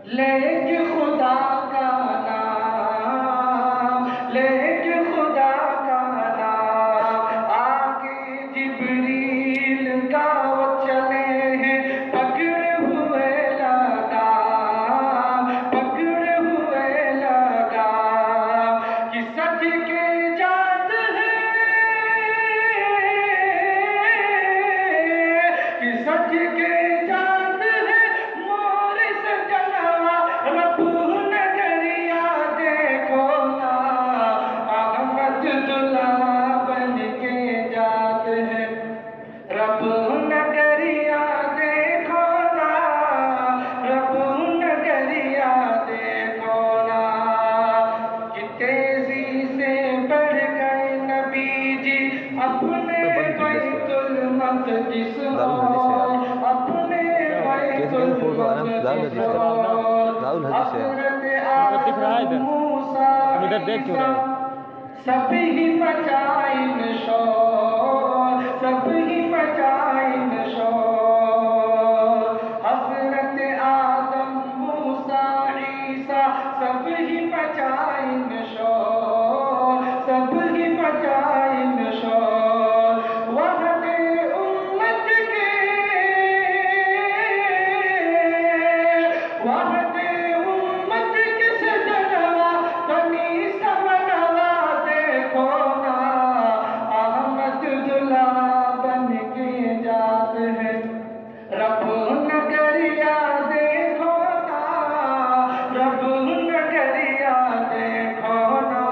leak خدا کا نام، لیک خدا کا نام، آگے جبریل کا وہ چلے ہیں پکڑے ہوئے لگام، پکڑے ہوئے لگام، کہ سج کے جات ہے، کہ سج کے جات ہے مور سجنوا، رب نگریا دیکھو نا، احمد دلہا بن کے جات ہے، رب نگریا دیکھو نا، رب نگریا دیکھو نا، کہ تیزی سے بڑھ گئے نبی جی اپنے بیت المقدس اور اپنے بیت المقدس اور حضرت آدم موسیٰ عیسیٰ سب ہی مچائن شور، سب ہی مچائن شور، حضرت آدم موسیٰ عیسیٰ سب ہی مچائن شور، سب ہی مچائن شور، وحد امت کے، وحد امت کے سجنوا، بنی سمنوا دیکھو نا، احمد دلہا بن کے جات ہے، رب نگریا دیکھو نا، رب نگریا دیکھو نا،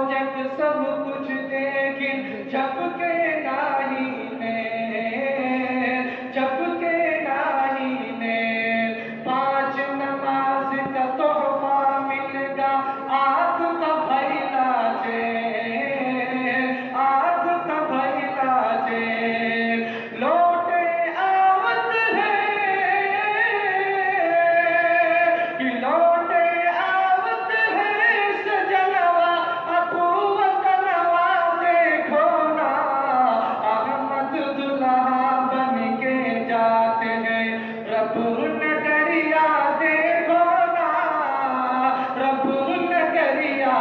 جگ سب کچھ لیکن جب کے نہیں جب کے نہیں پانچ نماز کا تحفہ مل گا آگ کا بھیلا آگ کا بھیلا لوٹے آوت ہے کہ لوٹے آوت ہے سجنوا ابو وطنوا دیکھو نا احمد دلہا بن کے جاتے ہیں رب نگریا دیکھو نا رب نگریا